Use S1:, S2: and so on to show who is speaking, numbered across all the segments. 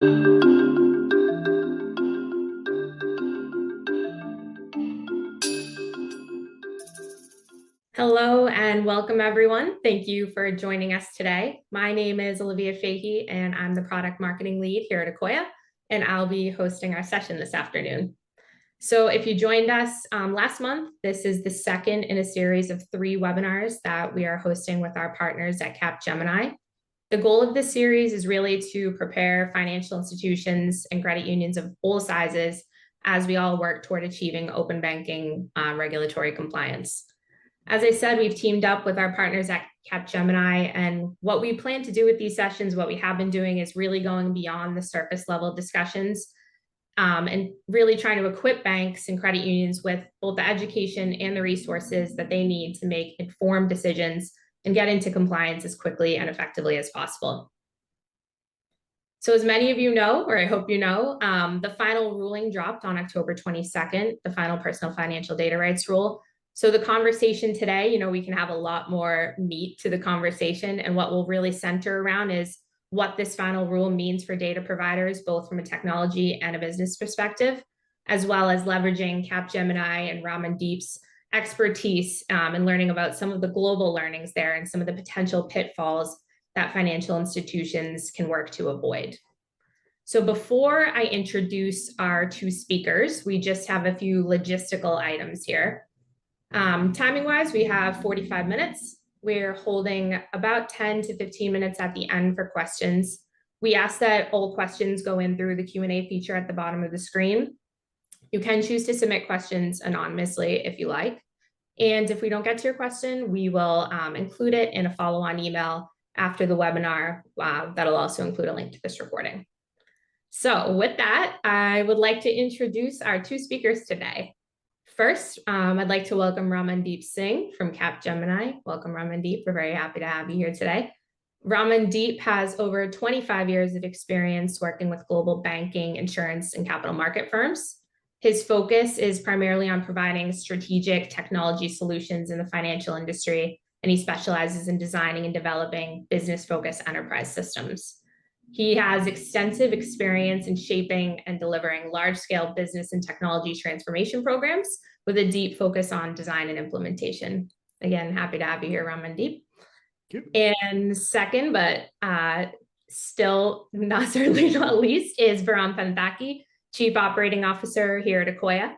S1: Hello and welcome everyone. Thank you for joining us today. My name is Olivia Fahey and I'm the product marketing lead here at Akoya, and I'll be hosting our session this afternoon. So if you joined us last month, this is the second in a series of 3 webinars that we are hosting with our partners at Capgemini. The goal of this series is really to prepare financial institutions and credit unions of all sizes as we all work toward achieving open banking regulatory compliance. As I said, we've teamed up with our partners at Capgemini, and what we plan to do with these sessions, what we have been doing, is really going beyond the surface level discussions and really trying to equip banks and credit unions with both the education and the resources that they need to make informed decisions and get into compliance as quickly and effectively as possible. So as many of you know, or I hope you know, the final ruling dropped on October 22nd, the final personal financial data rights rule. So the conversation today, we can have a lot more meat to the conversation, and what we'll really center around is what this final rule means for data providers, both from a technology and a business perspective, as well as leveraging Capgemini and Ramandeep's expertise and learning about some of the global learnings there and some of the potential pitfalls that financial institutions can work to avoid. So before I introduce our 2 speakers, we just have a few logistical items here. Timing wise, we have 45 minutes. We're holding about 10 to 15 minutes at the end for questions. We ask that all questions go in through the Q&A feature at the bottom of the screen. You can choose to submit questions anonymously if you like. And if we don't get to your question, we will include it in a follow-on email after the webinar. That'll also include a link to this recording. So with that, I would like to introduce our 2 speakers today. First, I'd like to welcome Ramandeep Singh from Capgemini. Welcome, Ramandeep. We're very happy to have you here today. Ramandeep has over 25 years of experience working with global banking, insurance, and capital market firms. His focus is primarily on providing strategic technology solutions in the financial industry, and he specializes in designing and developing business-focused enterprise systems. He has extensive experience in shaping and delivering large-scale business and technology transformation programs with a deep focus on design and implementation. Again, happy to have you here, Ramandeep. And second, but still not certainly not least, is Bahram Panthaki, Chief Operating Officer here at Akoya.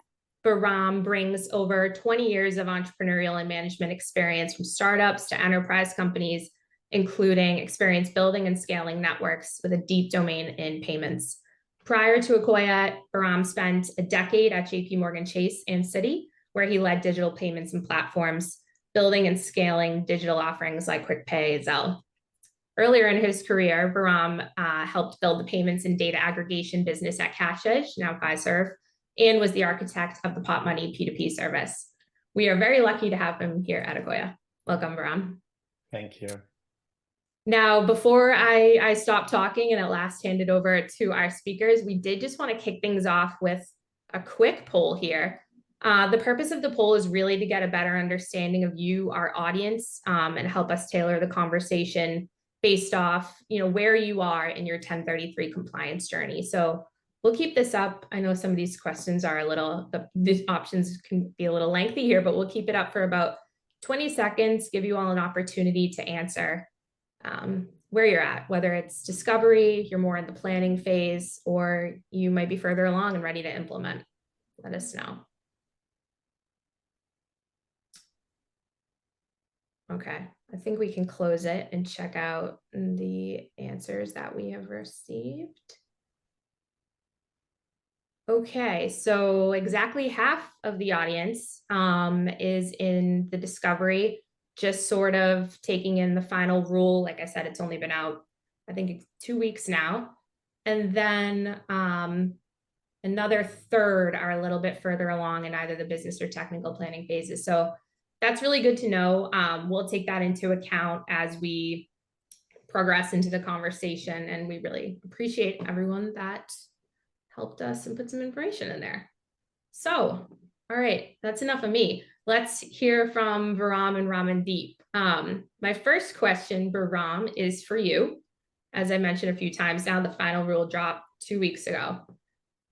S1: Bahram brings over 20 years of entrepreneurial and management experience from startups to enterprise companies, including experience building and scaling networks with a deep domain in payments. Prior to Akoya, Bahram spent a decade at JPMorgan Chase and Citi, where he led digital payments and platforms, building and scaling digital offerings like QuickPay, Zelle. Earlier in his career, Bahram helped build the payments and data aggregation business at CashEdge, now Fiserv, and was the architect of the Pot Money P2P service. We are very lucky to have him here at Akoya. Welcome, Bahram.
S2: Thank you.
S1: Now, before I stop talking and at last hand it over to our speakers, we did just want to kick things off with a quick poll here. The purpose of the poll is really to get a better understanding of you, our audience, and help us tailor the conversation based off, where you are in your 1033 compliance journey. So we'll keep this up. I know some of these questions are the options can be a little lengthy here, but we'll keep it up for about 20 seconds, give you all an opportunity to answer where you're at, whether it's discovery, you're more in the planning phase, or you might be further along and ready to implement. Let us know. Okay, I think we can close it and check out the answers that we have received. Okay, so exactly half of the audience is in the discovery, just sort of taking in the final rule. Like I said, it's only been out, I think, 2 weeks now. And then another third are a little bit further along in either the business or technical planning phases. So that's really good to know. We'll take that into account as we progress into the conversation. And we really appreciate everyone that helped us and put some information in there. So, all right, that's enough of me. Let's hear from Bahram and Ramandeep. My first question, Bahram, is for you. As I mentioned a few times now, the final rule dropped 2 weeks ago.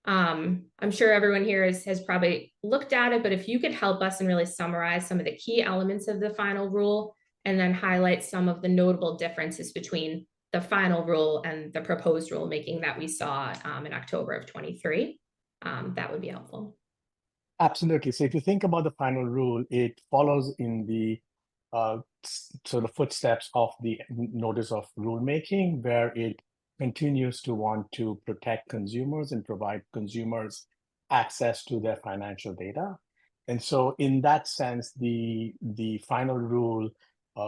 S1: I'm sure everyone here has probably looked at it, but if you could help us and really summarize some of the key elements of the final rule and then highlight some of the notable differences between the final rule and the proposed rulemaking that we saw in October of 23, that would be helpful.
S2: Absolutely. So if you think about the final rule, it follows in the sort of footsteps of the notice of rulemaking, where it continues to want to protect consumers and provide consumers access to their financial data. And so in that sense, the final rule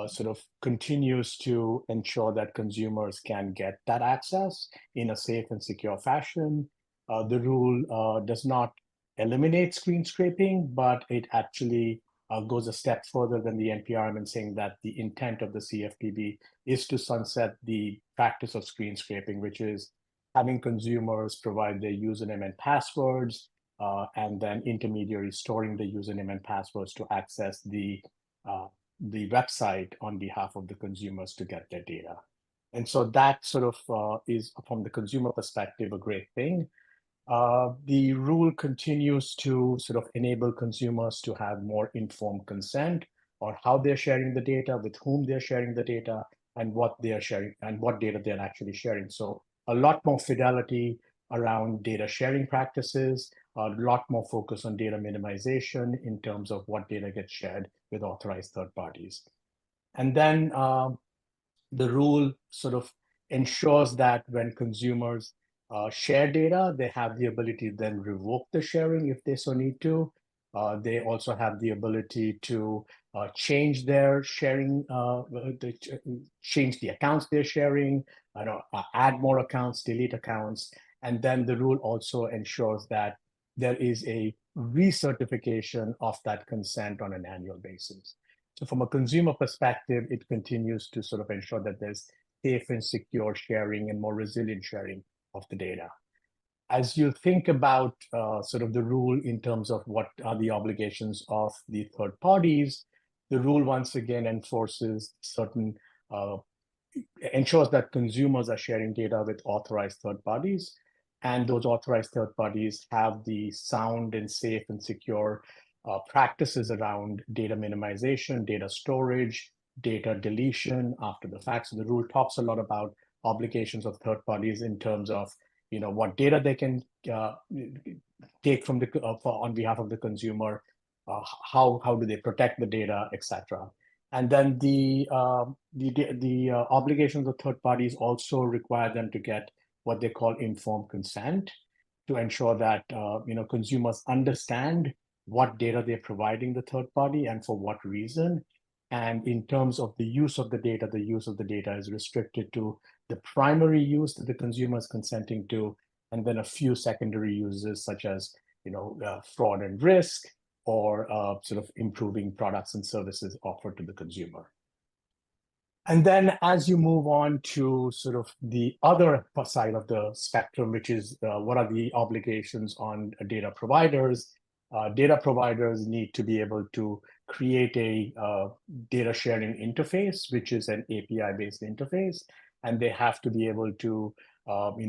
S2: sort of continues to ensure that consumers can get that access in a safe and secure fashion. The rule does not eliminate screen scraping, but it actually goes a step further than the NPRM in saying that the intent of the CFPB is to sunset the practice of screen scraping, which is having consumers provide their username and passwords, and then intermediaries storing the username and passwords to access the website on behalf of the consumers to get their data. And so that sort of is, from the consumer perspective, a great thing. The rule continues to sort of enable consumers to have more informed consent on how they're sharing the data, with whom they're sharing the data, and what they're sharing, and what data they're actually sharing. So a lot more fidelity around data sharing practices, a lot more focus on data minimization in terms of what data gets shared with authorized third parties. And then the rule sort of ensures that when consumers share data, they have the ability to then revoke the sharing if they so need to. They also have the ability to change their sharing, change the accounts they're sharing, add more accounts, delete accounts. And then the rule also ensures that there is a recertification of that consent on an annual basis. So from a consumer perspective, it continues to sort of ensure that there's safe and secure sharing and more resilient sharing of the data. As you think about sort of the rule in terms of what are the obligations of the third parties, the rule once again enforces certain, ensures that consumers are sharing data with authorized third parties, and those authorized third parties have the sound and safe and secure practices around data minimization, data storage, data deletion after the fact. So the rule talks a lot about obligations of third parties in terms of what data they can take from the on behalf of the consumer, how do they protect the data, etc. And then the obligations of third parties also require them to get what they call informed consent to ensure that consumers understand what data they're providing the third party and for what reason. And in terms of the use of the data is restricted to the primary use that the consumer is consenting to, and then a few secondary uses such as fraud and risk, or sort of improving products and services offered to the consumer. And then as you move on to sort of the other side of the spectrum, which is what are the obligations on data providers? Data providers need to be able to create a data sharing interface, which is an API-based interface, and they have to be able to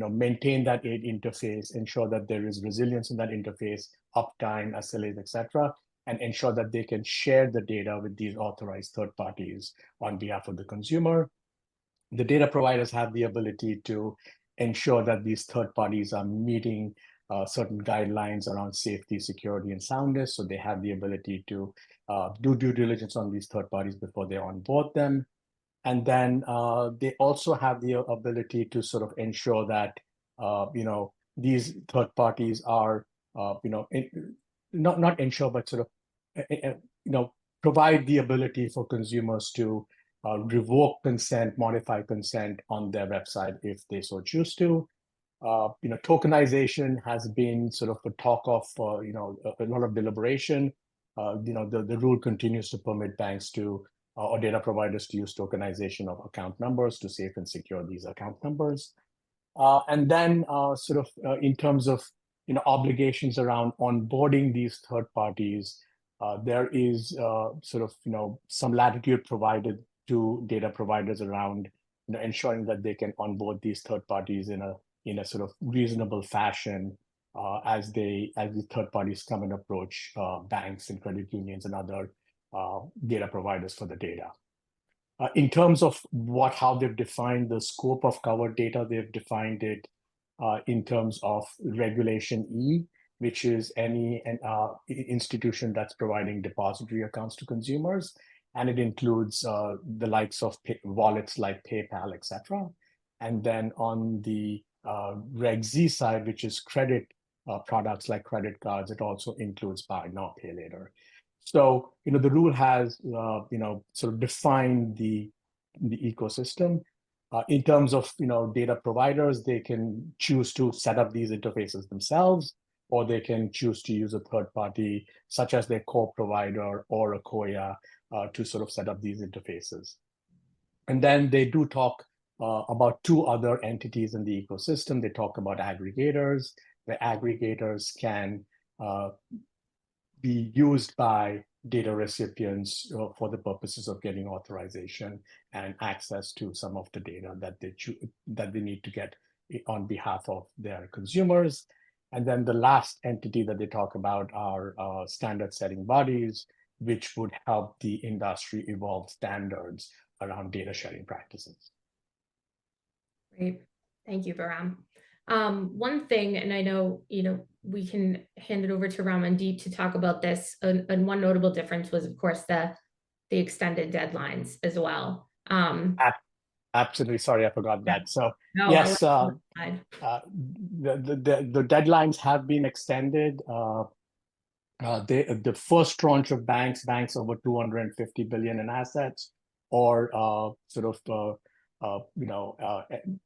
S2: maintain that interface, ensure that there is resilience in that interface, uptime, SLAs, etc., and ensure that they can share the data with these authorized third parties on behalf of the consumer. The data providers have the ability to ensure that these third parties are meeting certain guidelines around safety, security, and soundness. So they have the ability to do due diligence on these third parties before they onboard them. And then they also have the ability to sort of ensure that these third parties are not ensure, but sort of provide the ability for consumers to revoke consent, modify consent on their website if they so choose to. Tokenization has been sort of a talk of a lot of deliberation. The rule continues to permit banks to or data providers to use tokenization of account numbers to safe and secure these account numbers. And then in terms of obligations around onboarding these third parties, there is some latitude provided to data providers around ensuring that they can onboard these third parties in a in a sort of reasonable fashion as the third parties come and approach banks and credit unions and other data providers for the data. In terms of how they've defined the scope of covered data, they've defined it in terms of Regulation E, which is any institution that's providing depository accounts to consumers, and it includes the likes of wallets like PayPal, etc. And then on the Reg Z side, which is credit products like credit cards, it also includes buy now, pay later. So, the rule has, sort of defined the ecosystem. In terms of, data providers, they can choose to set up these interfaces themselves, or they can choose to use a third party, such as their core provider or Akoya, to sort of set up these interfaces. And then they do talk about two other entities in the ecosystem. They talk about aggregators. The aggregators can be used by data recipients for the purposes of getting authorization and access to some of the data that they need to get on behalf of their consumers. And then the last entity that they talk about are standard setting bodies, which would help the industry evolve standards around data sharing practices.
S1: Great. Thank you, Bahram. One thing, and I know, we can hand it over to Ramandeep to talk about this, and one notable difference was, of course, the extended deadlines as well.
S2: Absolutely. Sorry, I forgot that. So
S1: no,
S2: yes, the deadlines have been extended. The first tranche of banks over 250 billion in assets, or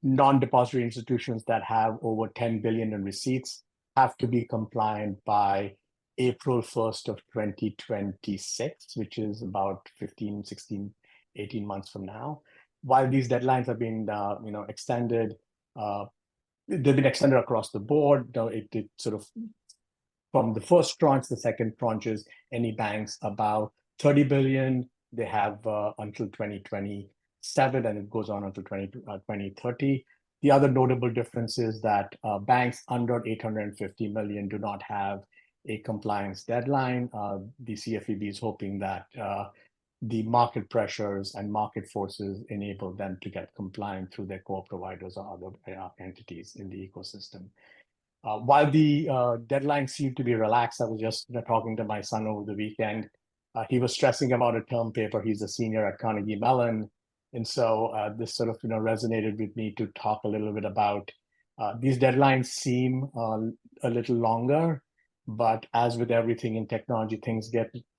S2: non-depository institutions that have over 10 billion in receipts, have to be compliant by April 1st of 2026, which is about 15, 16, 18 months from now. While these deadlines have been extended, they've been extended across the board. It sort of, from the first tranche, the second tranche is any banks about 30 billion, they have until 2027, and it goes on until 2030. The other notable difference is that banks under 850 million do not have a compliance deadline. The CFPB is hoping that the market pressures and market forces enable them to get compliant through their core providers or other entities in the ecosystem. While the deadlines seem to be relaxed, I was just talking to my son over the weekend. He was stressing about a term paper. He's a senior at Carnegie Mellon. And so this sort of resonated with me to talk a little bit about these deadlines seem a little longer, but as with everything in technology, things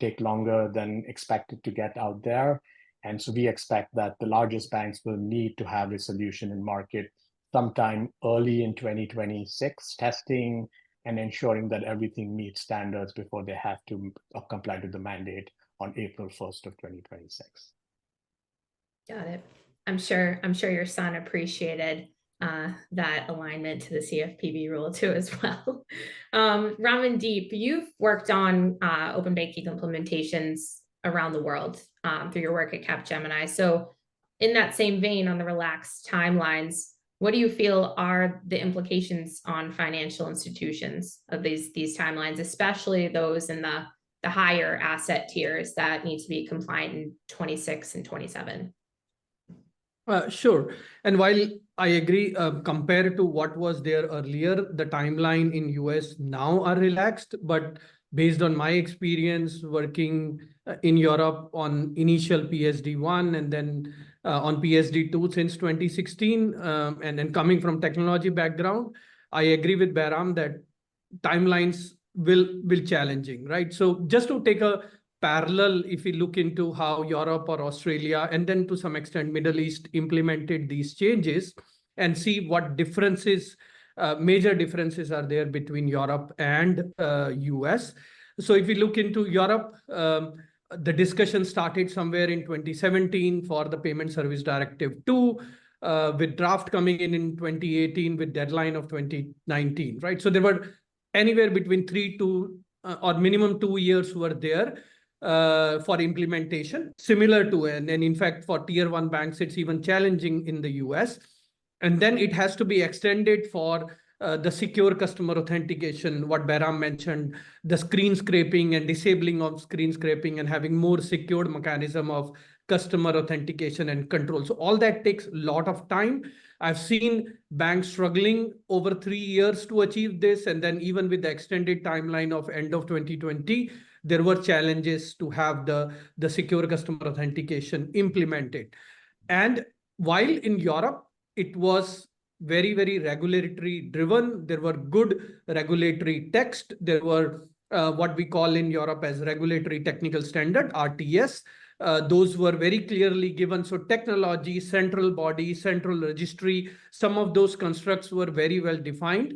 S2: take longer than expected to get out there. And so we expect that the largest banks will need to have a solution in market sometime early in 2026, testing and ensuring that everything meets standards before they have to comply to the mandate on April 1st of 2026.
S1: Got it. I'm sure your son appreciated that alignment to the CFPB rule too as well. Ramandeep, you've worked on open banking implementations around the world through your work at Capgemini. So in that same vein, on the relaxed timelines, what do you feel are the implications on financial institutions of these timelines, especially those in the higher asset tiers that need to be compliant in 26 and 27?
S3: Sure. And while I agree, compared to what was there earlier, the timeline in US now are relaxed, but based on my experience working in Europe on initial PSD1 and then on PSD2 since 2016, and then coming from technology background, I agree with Bahram that timelines will challenging, right? So just to take a parallel, if we look into how Europe or Australia, and then to some extent Middle East implemented these changes and see what differences, major differences are there between Europe and US. So if we look into Europe, the discussion started somewhere in 2017 for the Payment Service Directive 2, with draft coming in 2018 with deadline of 2019, right? So there were anywhere between 3 to or minimum 2 years were there for implementation, similar to, and in fact, for tier 1 banks, it's even challenging in the US. And then it has to be extended for the secure customer authentication, what Behram mentioned, the screen scraping and disabling of screen scraping and having more secured mechanism of customer authentication and control. So all that takes a lot of time. I've seen banks struggling over 3 years to achieve this. And then even with the extended timeline of end of 2020, there were challenges to have the secure customer authentication implemented. And while in Europe, it was very, very regulatory driven. There were good regulatory text. There were what we call in Europe as regulatory technical standard, RTS. Those were very clearly given. So technology, central body, central registry, some of those constructs were very well defined.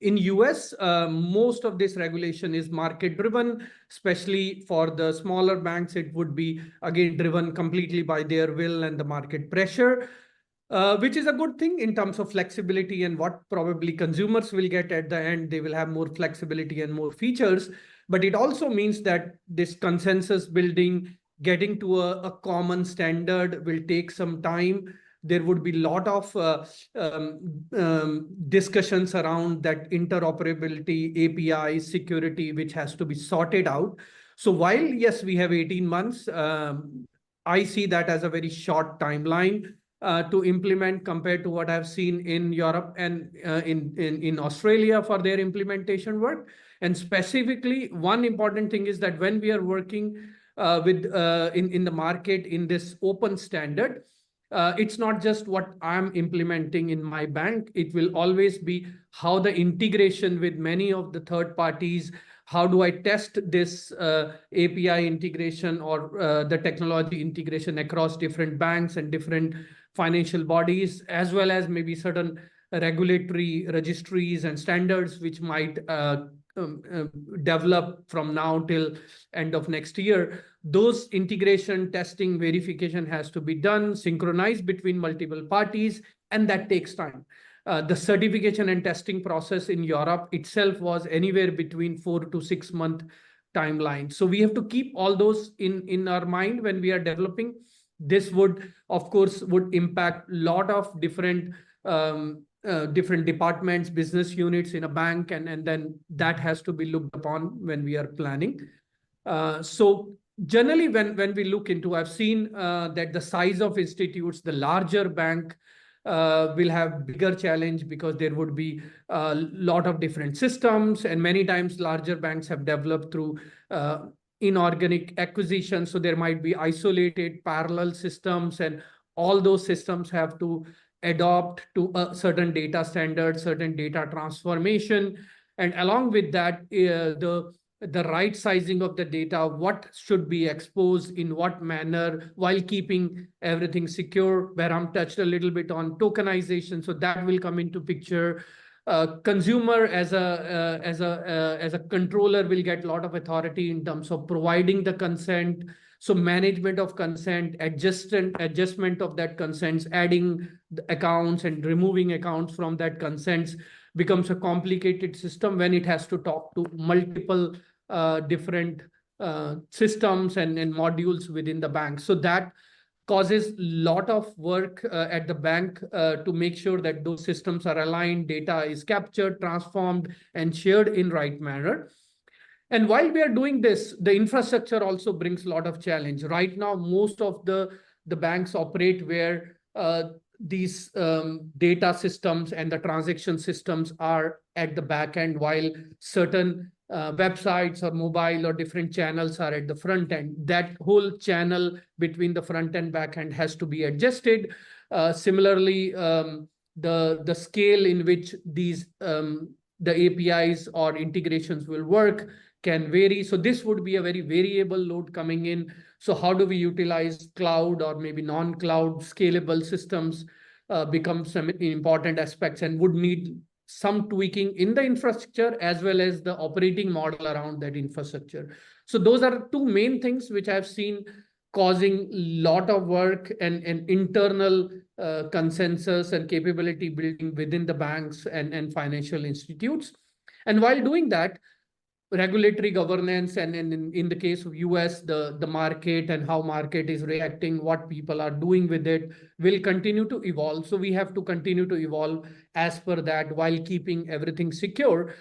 S3: In US, most of this regulation is market driven, especially for the smaller banks. It would be again driven completely by their will and the market pressure. Which is a good thing in terms of flexibility and what probably consumers will get at the end. They will have more flexibility and more features, but it also means that this consensus building, getting to a common standard will take some time. There would be a lot of discussions around that interoperability, API, security, which has to be sorted out. So while, yes, we have 18 months, I see that as a very short timeline to implement compared to what I've seen in Europe and in Australia for their implementation work. And specifically, one important thing is that when we are working in the market in this open standard, it's not just what I'm implementing in my bank. It will always be how the integration with many of the third parties, how do I test this API integration or the technology integration across different banks and different financial bodies, as well as maybe certain regulatory registries and standards which might develop from now till end of next year. Those integration, testing, verification has to be done, synchronized between multiple parties, and that takes time. The certification and testing process in Europe itself was anywhere between 4 to 6 month timeline. So we have to keep all those in our mind when we are developing. This would, of course, would impact a lot of different different departments, business units in a bank, and then that has to be looked upon when we are planning. So generally, when we look into, I've seen that the size of institutes, the larger bank will have bigger challenge because there would be a lot of different systems, and many times larger banks have developed through inorganic acquisition. So there might be isolated parallel systems, and all those systems have to adopt to a certain data standard, certain data transformation. And along with that, the right sizing of the data, what should be exposed in what manner while keeping everything secure. Behram touched a little bit on tokenization, so that will come into picture. Consumer as a controller will get a lot of authority in terms of providing the consent. So management of consent, adjustment of that consents, adding the accounts and removing accounts from that consents becomes a complicated system when it has to talk to multiple different systems and modules within the bank. So that causes a lot of work at the bank to make sure that those systems are aligned, data is captured, transformed, and shared in right manner. And while we are doing this, the infrastructure also brings a lot of challenge. Right now, most of the banks operate where these data systems and the transaction systems are at the back end, while certain websites or mobile or different channels are at the front end. That whole channel between the front and back end has to be adjusted. Similarly, the scale in which these the APIs or integrations will work can vary. So this would be a very variable load coming in. So how do we utilize cloud or maybe non-cloud scalable systems becomes some important aspects and would need some tweaking in the infrastructure as well as the operating model around that infrastructure. So those are two main things which I've seen causing a lot of work and internal consensus and capability building within the banks and financial institutes. And while doing that, regulatory governance, and in the case of US, the market and how market is reacting, what people are doing with it will continue to evolve. So we have to continue to evolve as per that while keeping everything secure,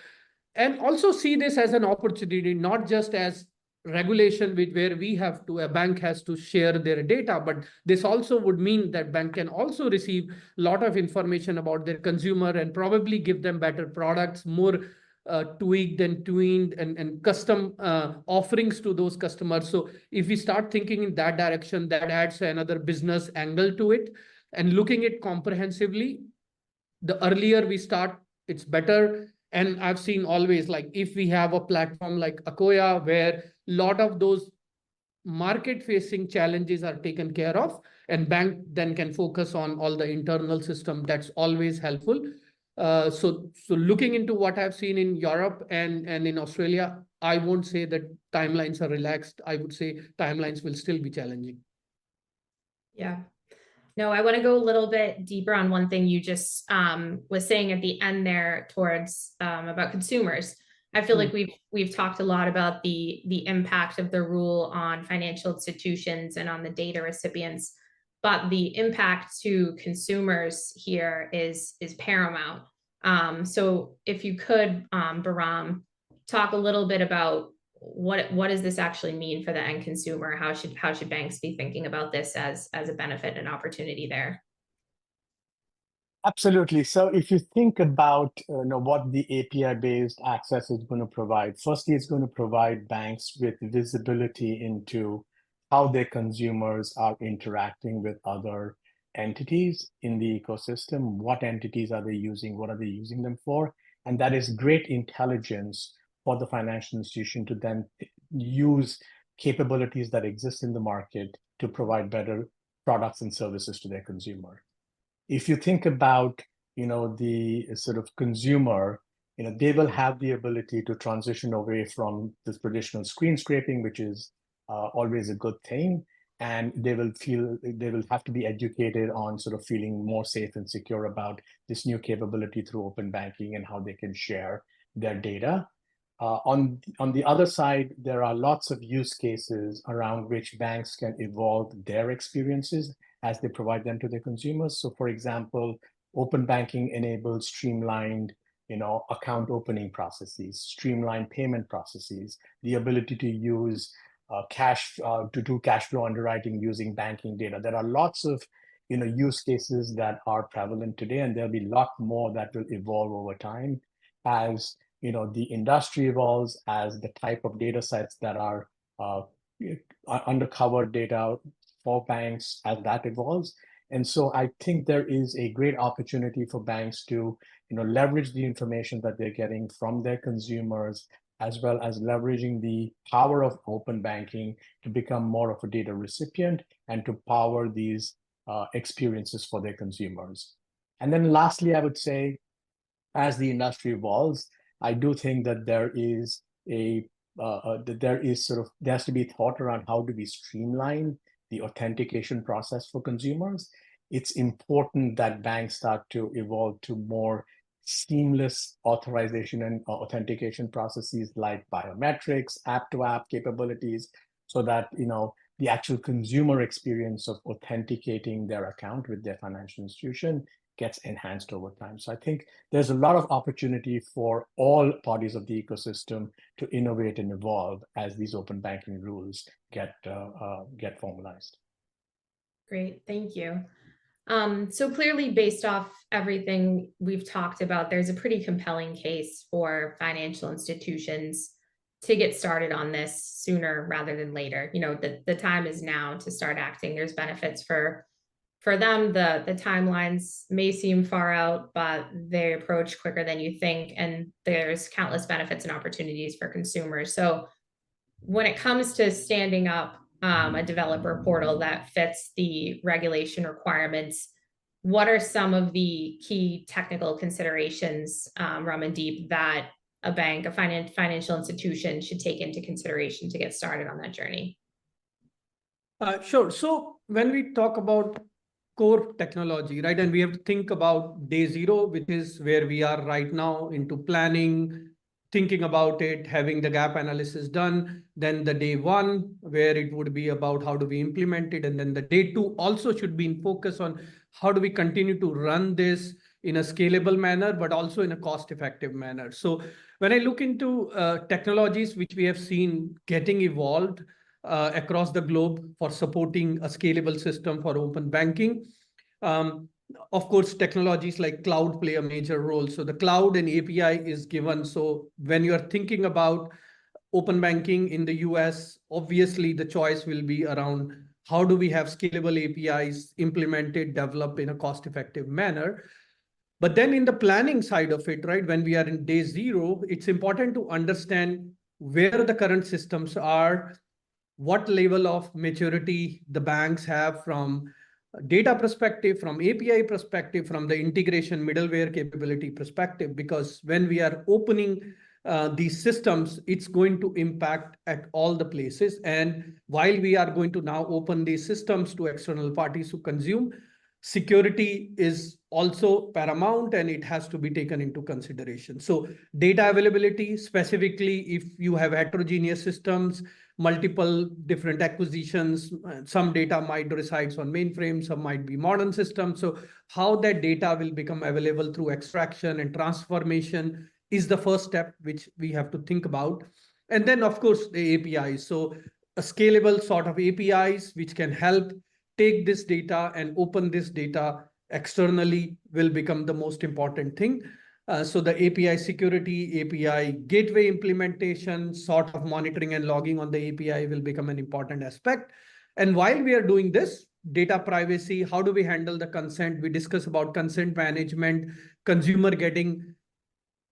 S3: and also see this as an opportunity, not just as regulation where a bank has to share their data, but this also would mean that bank can also receive a lot of information about their consumer and probably give them better products, more tweaked and tuned and custom offerings to those customers. So if we start thinking in that direction, that adds another business angle to it. And looking at comprehensively, the earlier we start, it's better. And I've seen always, like, if we have a platform like Akoya, where a lot of those market facing challenges are taken care of, and bank then can focus on all the internal system, that's always helpful. So looking into what I've seen in Europe and in Australia, I won't say that timelines are relaxed. I would say timelines will still be challenging.
S1: Yeah. No, I want to go a little bit deeper on one thing you just was saying at the end there towards about consumers. I feel like we've talked a lot about the impact of the rule on financial institutions and on the data recipients, but the impact to consumers here is paramount. So if you could, Bahram, talk a little bit about what does this actually mean for the end consumer? How should banks be thinking about this as a benefit and opportunity there?
S2: Absolutely. So if you think about what the API-based access is going to provide, firstly, it's going to provide banks with visibility into how their consumers are interacting with other entities in the ecosystem. What entities are they using? What are they using them for? And that is great intelligence for the financial institution to then use capabilities that exist in the market to provide better products and services to their consumer. If you think about, the sort of consumer, they will have the ability to transition away from this traditional screen scraping, which is always a good thing. And they will have to be educated on sort of feeling more safe and secure about this new capability through open banking and how they can share their data. On the other side, there are lots of use cases around which banks can evolve their experiences as they provide them to their consumers. So for example, open banking enables streamlined, account opening processes, streamlined payment processes, the ability to use to do cash flow underwriting using banking data. There are lots of, use cases that are prevalent today, and there'll be a lot more that will evolve over time as the industry evolves, as the type of data sets that are undercover data for banks, as that evolves. And so I think there is a great opportunity for banks to leverage the information that they're getting from their consumers, as well as leveraging the power of open banking to become more of a data recipient and to power these experiences for their consumers. And then lastly, I would say, as the industry evolves, I do think that there has to be thought around how do we streamline the authentication process for consumers. It's important that banks start to evolve to more seamless authorization and authentication processes like biometrics, app-to-app capabilities, so that the actual consumer experience of authenticating their account with their financial institution gets enhanced over time. So I think there's a lot of opportunity for all parties of the ecosystem to innovate and evolve as these open banking rules get formalized.
S1: Great, thank you. So clearly, based off everything we've talked about, there's a pretty compelling case for financial institutions to get started on this sooner rather than later. The time is now to start acting. There's benefits for them. The timelines may seem far out, but they approach quicker than you think, and there's countless benefits and opportunities for consumers. So when it comes to standing up a developer portal that fits the regulation requirements, what are some of the key technical considerations, Ramandeep, that a bank, a financial institution should take into consideration to get started on that journey?
S3: Sure. So when we talk about core technology, right, and we have to think about day zero, which is where we are right now, into planning, thinking about it, having the gap analysis done, then the day one, where it would be about how do we implement it, and then the day two also should be in focus on how do we continue to run this in a scalable manner, but also in a cost-effective manner. So when I look into technologies which we have seen getting evolved across the globe for supporting a scalable system for open banking, of course, technologies like cloud play a major role. So the cloud and API is given. So when you're thinking about open banking in the US, obviously the choice will be around how do we have scalable APIs implemented, developed in a cost-effective manner. But then in the planning side of it, right, when we are in day zero, it's important to understand where the current systems are, what level of maturity the banks have from data perspective, from API perspective, from the integration middleware capability perspective, because when we are opening these systems, it's going to impact at all the places. And while we are going to now open these systems to external parties who consume, security is also paramount and it has to be taken into consideration. So data availability, specifically if you have heterogeneous systems, multiple different acquisitions, some data might reside on mainframes, some might be modern systems. So how that data will become available through extraction and transformation is the first step which we have to think about. And then of course the APIs. So a scalable sort of APIs which can help take this data and open this data externally will become the most important thing. So the API security, API gateway implementation, sort of monitoring and logging on the API will become an important aspect. And while we are doing this, data privacy, how do we handle the consent? We discuss about consent management, consumer getting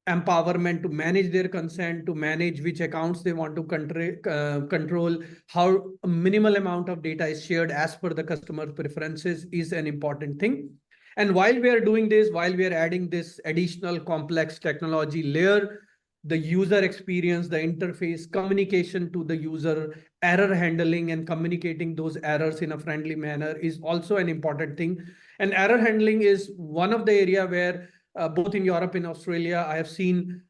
S3: empowerment to manage their consent, to manage which accounts they want to control, how a minimal amount of data is shared as per the customer preferences is an important thing. And while we are doing this, while we are adding this additional complex technology layer, the user experience, the interface, communication to the user, error handling and communicating those errors in a friendly manner is also an important thing. And error handling is one of the area where both in Europe and Australia, I have seen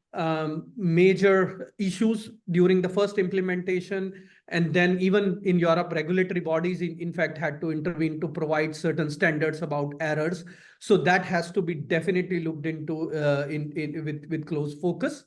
S3: major issues during the first implementation. And then even in Europe, regulatory bodies, in fact, had to intervene to provide certain standards about errors. So that has to be definitely looked into with close focus.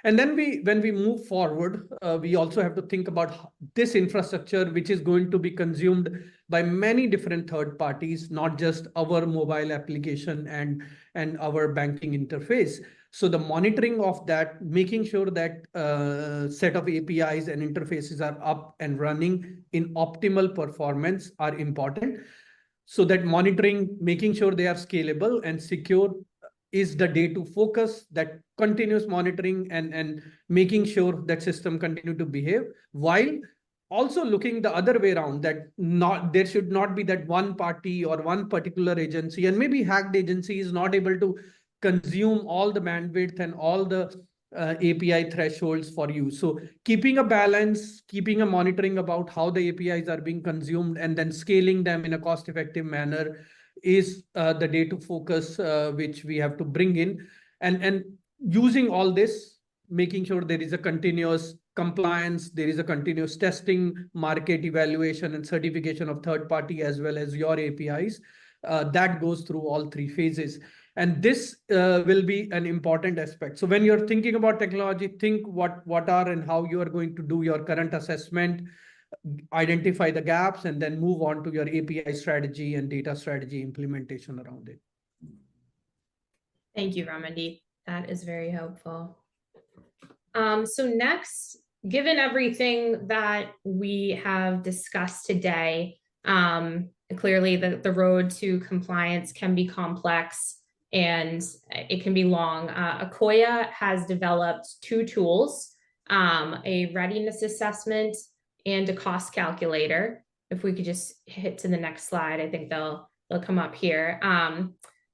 S3: And then when we move forward, we also have to think about this infrastructure, which is going to be consumed by many different third parties, not just our mobile application and our banking interface. So the monitoring of that, making sure that set of APIs and interfaces are up and running in optimal performance are important. So that monitoring, making sure they are scalable and secure is the day to focus, that continuous monitoring and making sure that system continue to behave, while also looking the other way around, that there should not be that one party or one particular agency, and maybe hacked agency is not able to consume all the bandwidth and all the API thresholds for you. So keeping a balance, keeping a monitoring about how the APIs are being consumed and then scaling them in a cost-effective manner is the day to focus which we have to bring in. And using all this, making sure there is a continuous compliance, there is a continuous testing, market evaluation and certification of third party as well as your APIs. That goes through all three phases. And this will be an important aspect. So when you're thinking about technology, think what are and how you are going to do your current assessment, identify the gaps, and then move on to your API strategy and data strategy implementation around it.
S1: Thank you, Ramandeep. That is very helpful. So next, given everything that we have discussed today, clearly the road to compliance can be complex and it can be long. Akoya has developed two tools, a readiness assessment and a cost calculator. If we could just hit to the next slide, I think they'll come up here.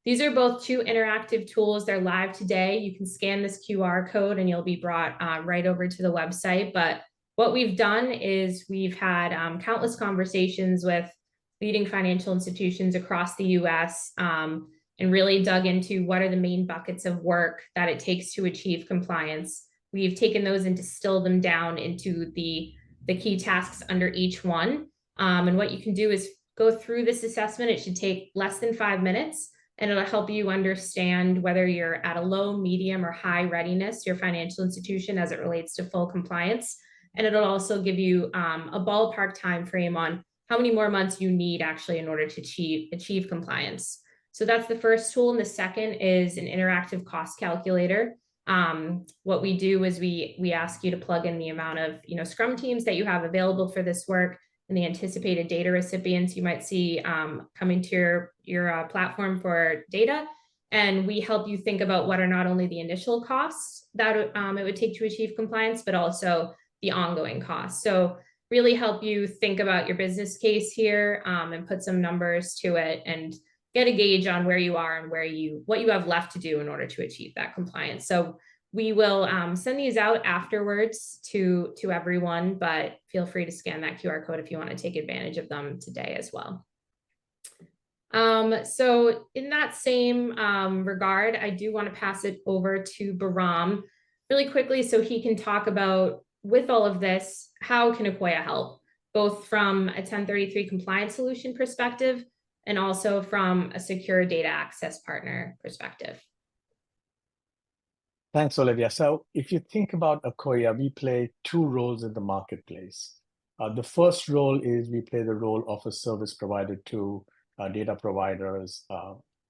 S1: These are both two interactive tools. They're live today. You can scan this QR code and you'll be brought right over to the website. But what we've done is we've had countless conversations with leading financial institutions across the US and really dug into what are the main buckets of work that it takes to achieve compliance. we've taken those and distilled them down into the key tasks under each one. And what you can do is go through this assessment. It should take less than 5 minutes, and it'll help you understand whether you're at a low, medium, or high readiness, your financial institution, as it relates to full compliance. And it'll also give you a ballpark time frame on how many more months you need actually in order to achieve compliance. So that's the first tool. And the second is an interactive cost calculator. What we do is we ask you to plug in the amount of Scrum teams that you have available for this work and the anticipated data recipients you might see coming to your platform for data. And we help you think about what are not only the initial costs that it would take to achieve compliance, but also the ongoing costs. So really help you think about your business case here and put some numbers to it and get a gauge on where you are and what you have left to do in order to achieve that compliance. So we will send these out afterwards to everyone, but feel free to scan that QR code if you want to take advantage of them today as well. So in that same regard, I do want to pass it over to Bahram really quickly so he can talk about, with all of this, how can Akoya help, both from a 1033 compliance solution perspective and also from a secure data access partner perspective.
S2: Thanks, Olivia. So if you think about Akoya, we play two roles in the marketplace. The first role is we play the role of a service provider to data providers,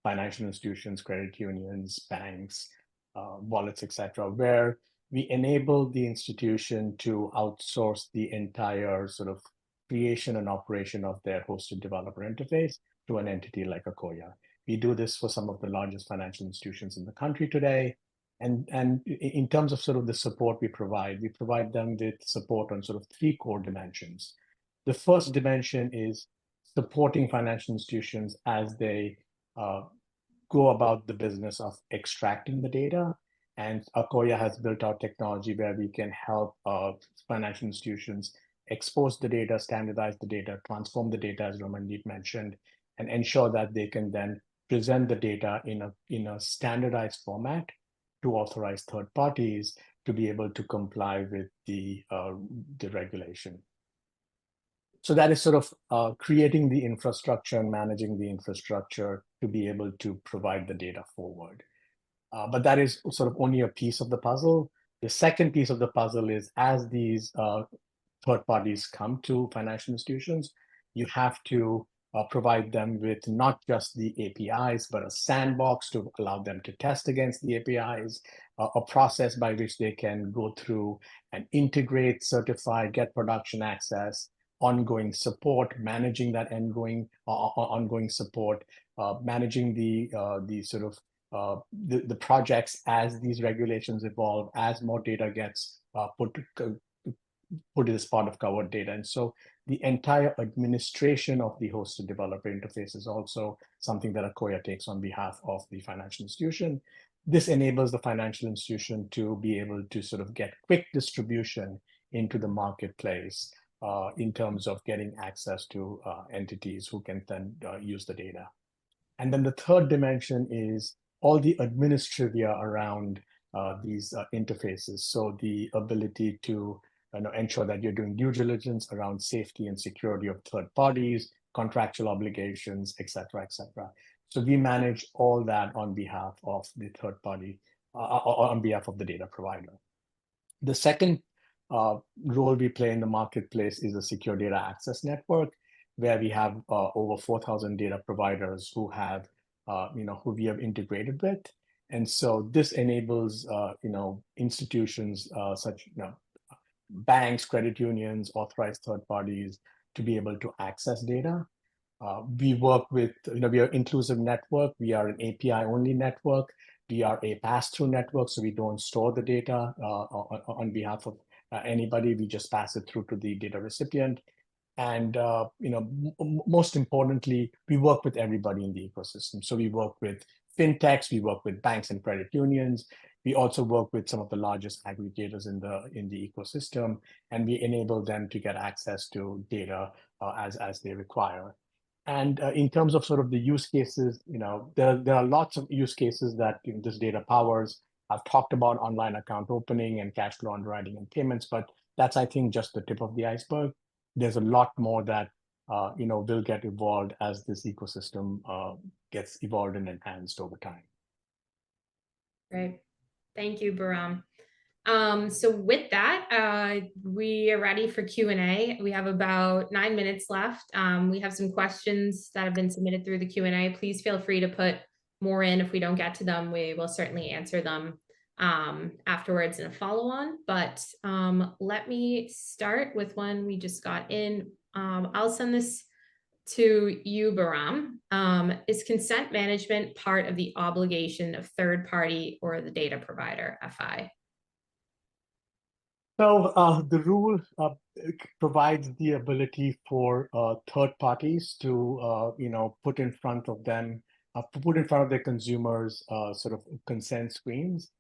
S2: financial institutions, credit unions, banks, wallets, etc., where we enable the institution to outsource the entire sort of creation and operation of their hosted developer interface to an entity like Akoya. We do this for some of the largest financial institutions in the country today. And in terms of sort of the support we provide them with support on sort of three core dimensions. The first dimension is supporting financial institutions as they go about the business of extracting the data. And Akoya has built out technology where we can help financial institutions expose the data, standardize the data, transform the data, as Ramandeep mentioned, and ensure that they can then present the data in a standardized format to authorized third parties to be able to comply with the regulation. So that is sort of creating the infrastructure and managing the infrastructure to be able to provide the data forward. But that is sort of only a piece of the puzzle. The second piece of the puzzle is, as these third parties come to financial institutions, you have to provide them with not just the APIs, but a sandbox to allow them to test against the APIs, a process by which they can go through and integrate, certify, get production access, ongoing support, managing that ongoing support, managing the sort of the projects as these regulations evolve, as more data gets put as part of covered data. And so the entire administration of the hosted developer interface is also something that Akoya takes on behalf of the financial institution. This enables the financial institution to be able to sort of get quick distribution into the marketplace in terms of getting access to entities who can then use the data. And then the third dimension is all the administrivia around these interfaces. So the ability to ensure that you're doing due diligence around safety and security of third parties, contractual obligations, et cetera, et cetera. So we manage all that on behalf of the third party, on behalf of the data provider. The second role we play in the marketplace is a secure data access network, where we have over 4,000 data providers who have, who we have integrated with. And so this enables, institutions such, banks, credit unions, authorized third parties to be able to access data. We work with, we are inclusive network. We are an API-only network. We are a pass-through network, so we don't store the data on behalf of anybody. We just pass it through to the data recipient. And most importantly, we work with everybody in the ecosystem. So we work with fintechs, we work with banks and credit unions. We also work with some of the largest aggregators in the ecosystem, and we enable them to get access to data as they require. And in terms of sort of the use cases, there are lots of use cases that this data powers. I've talked about online account opening and cash flow underwriting and payments, but that's, I think, just the tip of the iceberg. There's a lot more that will get evolved as this ecosystem gets evolved and enhanced over time.
S1: Great. Thank you, Bahram. So with that, we are ready for Q&A. We have about 9 minutes left. We have some questions that have been submitted through the Q&A. Please feel free to put more in. If we don't get to them, we will certainly answer them afterwards in a follow-on. But let me start with one we just got in. I'll send this to you, Bahram. Is consent management part of the obligation of third party or the data provider, FI?
S2: So the rule provides the ability for third parties to, put in front of them, put in front of their consumers sort of consent screens.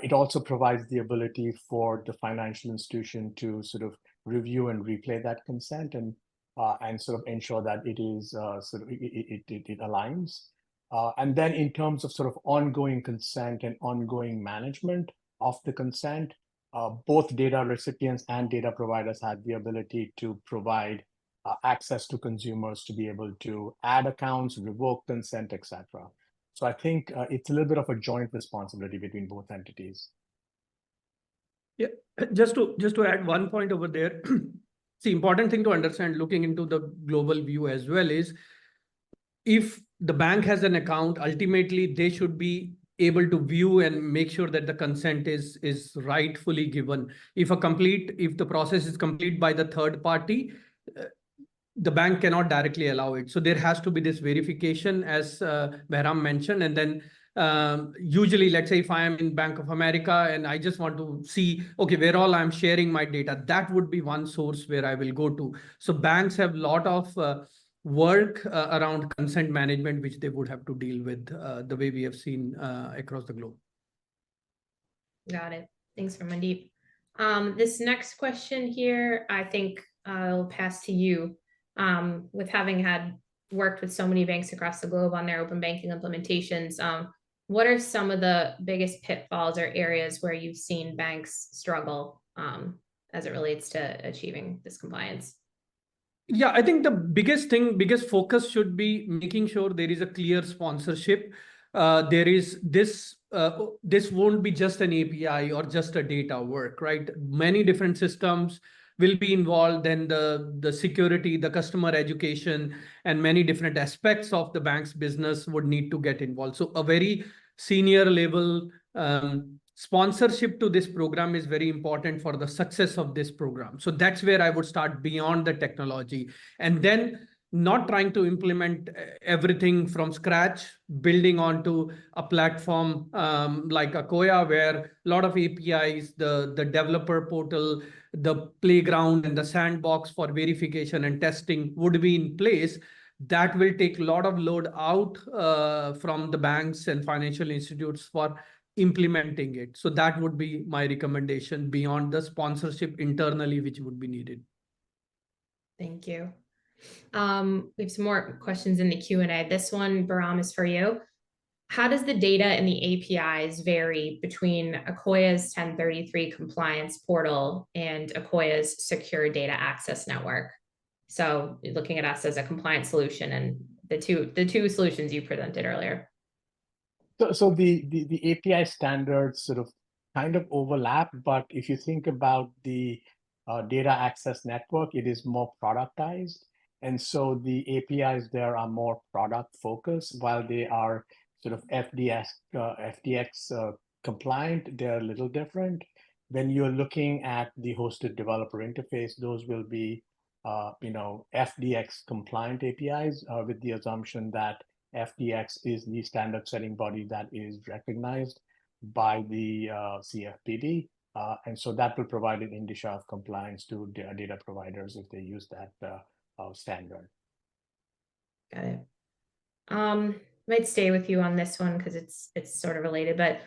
S2: It also provides the ability for the financial institution to sort of review and replay that consent and sort of ensure that it is it aligns. And then in terms of sort of ongoing consent and ongoing management of the consent, both data recipients and data providers have the ability to provide access to consumers to be able to add accounts, revoke consent, etc. So I think it's a little bit of a joint responsibility between both entities.
S3: Yeah, just to add one point over there, the important thing to understand looking into the global view as well is if the bank has an account, ultimately they should be able to view and make sure that the consent is rightfully given. If the process is complete by the third party, the bank cannot directly allow it. So there has to be this verification, as Bahram mentioned, and then usually, let's say if I am in Bank of America and I just want to see, okay, where all I'm sharing my data, that would be one source where I will go to. So banks have a lot of work around consent management, which they would have to deal with the way we have seen across the globe.
S1: Got it. Thanks, Ramandeep. This next question here, I think I'll pass to you. With having worked with so many banks across the globe on their open banking implementations, what are some of the biggest pitfalls or areas where you've seen banks struggle as it relates to achieving this compliance?
S3: Yeah, I think the biggest focus should be making sure there is a clear sponsorship. There is this won't be just an API or just a data work, right? Many different systems will be involved, then the security, the customer education, and many different aspects of the bank's business would need to get involved. So a very senior level sponsorship to this program is very important for the success of this program. So that's where I would start beyond the technology, and then not trying to implement everything from scratch, building onto a platform like Akoya, where a lot of APIs, the developer portal, the playground and the sandbox for verification and testing would be in place. That will take a lot of load out from the banks and financial institutes for implementing it. So that would be my recommendation beyond the sponsorship internally, which would be needed.
S1: Thank you. We have some more questions in the Q&A. This one, Bahram, is for you. How does the data in the APIs vary between Akoya's 1033 compliance portal and Akoya's secure data access network? So looking at us as a compliance solution and the two solutions you presented earlier.
S2: So the API standards sort of kind of overlap, but if you think about the data access network, it is more productized. And so the APIs there are more product focused, while they are sort of FDX compliant, they're a little different. When you're looking at the hosted developer interface, those will be FDX compliant APIs with the assumption that FDX is the standard setting body that is recognized by the CFPB. And so that will provide an indicia of compliance to data providers if they use that standard.
S1: Got it. Might stay with you on this one because it's sort of related, but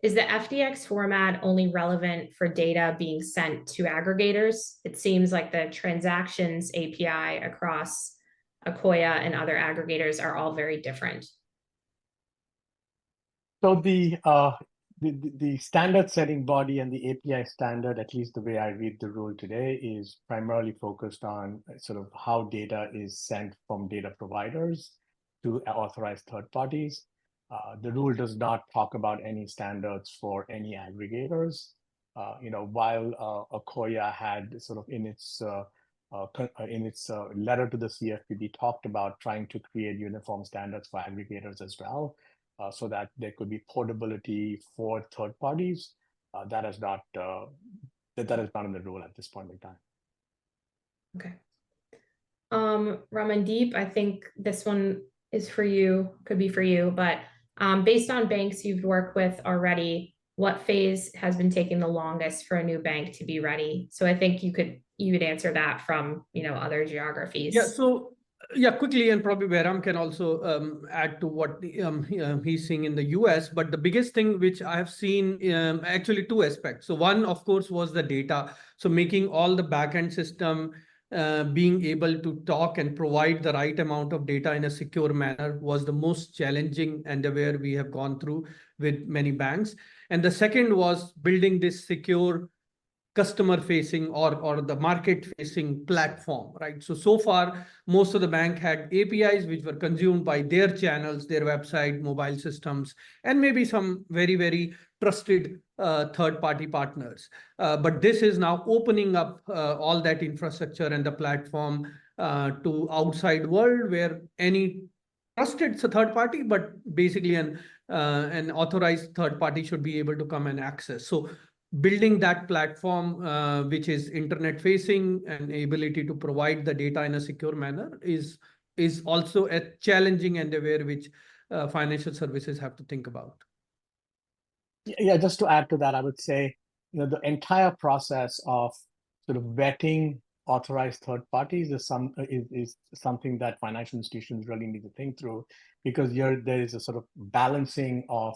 S1: is the FDX format only relevant for data being sent to aggregators? It seems like the transactions API across Akoya and other aggregators are all very different.
S2: So the the standard setting body and the API standard, at least the way I read the rule today, is primarily focused on sort of how data is sent from data providers to authorized third parties. The rule does not talk about any standards for any aggregators. While Akoya had sort of in its letter to the CFPB talked about trying to create uniform standards for aggregators as well, so that there could be portability for third parties. That is not in the rule at this point in time.
S1: Okay. Ramandeep, I think this one is for you, could be for you, but based on banks you've worked with already, what phase has been taking the longest for a new bank to be ready? So I think you could answer that from other geographies.
S3: Yeah, so yeah, quickly, and probably Behram can also add to what he's seeing in the US. But the biggest thing which I have seen, actually two aspects. So one, of course, was the data. So making all the backend system being able to talk and provide the right amount of data in a secure manner was the most challenging endeavor we have gone through with many banks. And the second was building this secure customer facing or the market facing platform, right? So far, most of the bank had APIs which were consumed by their channels, their website, mobile systems, and maybe some very, very trusted third-party partners. But this is now opening up all that infrastructure and the platform to outside world where any trusted third party, but basically an authorized third party should be able to come and access. So building that platform, which is internet facing and ability to provide the data in a secure manner is also a challenging endeavor which financial services have to think about.
S2: Yeah, just to add to that, I would say, the entire process of sort of vetting authorized third parties is something that financial institutions really need to think through, because there is a sort of balancing of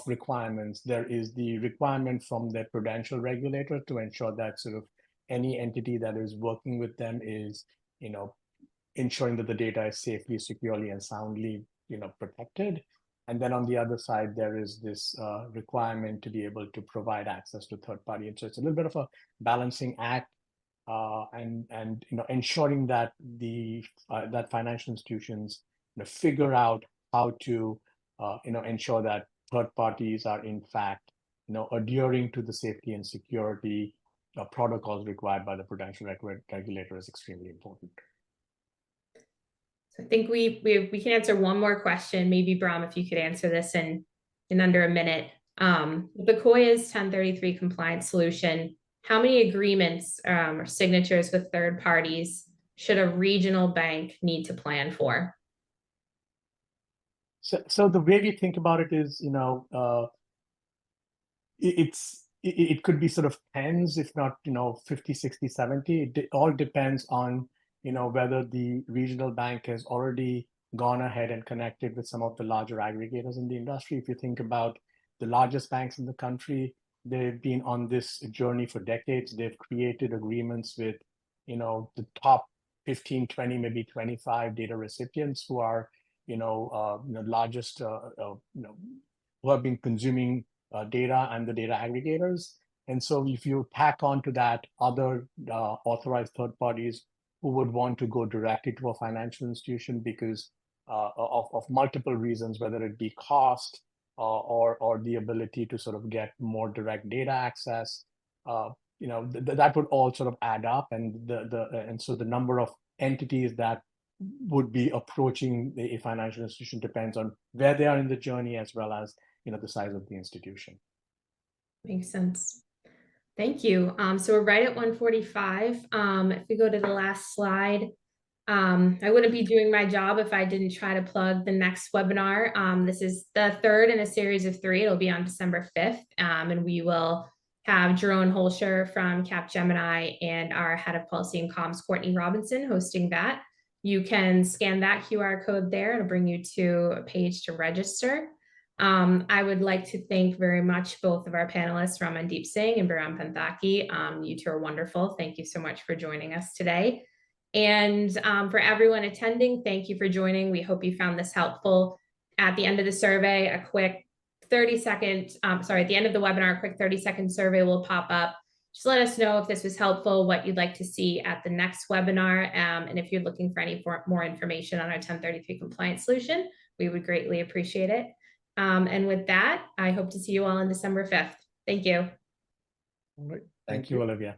S2: requirements. There is the requirement from their prudential regulator to ensure that sort of any entity that is working with them is, ensuring that the data is safely, securely, and soundly, protected. And then on the other side, there is this requirement to be able to provide access to third party. And so it's a little bit of a balancing act, and ensuring that that financial institutions figure out how to ensure that third parties are in fact adhering to the safety and security protocols required by the prudential regulator is extremely important.
S1: So I think we can answer one more question. Maybe Brahm, if you could answer this in under a minute. The Akoya's 1033 compliance solution, how many agreements or signatures with third parties should a regional bank need to plan for?
S2: So the way we think about it is, it could be sort of tens, if not 50, 60, 70. It all depends on whether the regional bank has already gone ahead and connected with some of the larger aggregators in the industry. If you think about the largest banks in the country, they've been on this journey for decades. They've created agreements with the top 15, 20, maybe 25 data recipients who are largest who have been consuming data and the data aggregators. And so if you tack on to that other authorized third parties who would want to go directly to a financial institution because of multiple reasons, whether it be cost or the ability to sort of get more direct data access, that would all sort of add up, and so the number of entities that would be approaching a financial institution depends on where they are in the journey as well as the size of the institution.
S1: Makes sense. Thank you. So we're right at 1:45. If we go to the last slide, I wouldn't be doing my job if I didn't try to plug the next webinar. This is the third in a series of 3. It'll be on December 5th, and we will have Jerome Holscher from Capgemini and our head of policy and comms, Courtney Robinson, hosting that. You can scan that QR code there. It'll bring you to a page to register. I would like to thank very much both of our panelists, Ramandeep Singh and Behram Panthaki. You two are wonderful. Thank you so much for joining us today. And for everyone attending, thank you for joining. We hope you found this helpful. At the end of the survey, a quick 30-second, at the end of the webinar, a quick 30-second survey will pop up. Just let us know if this was helpful, what you'd like to see at the next webinar, and if you're looking for any more information on our 1033 compliance solution, we would greatly appreciate it. And with that, I hope to see you all on December 5th. Thank you.
S3: All right.
S2: Thank you, Olivia.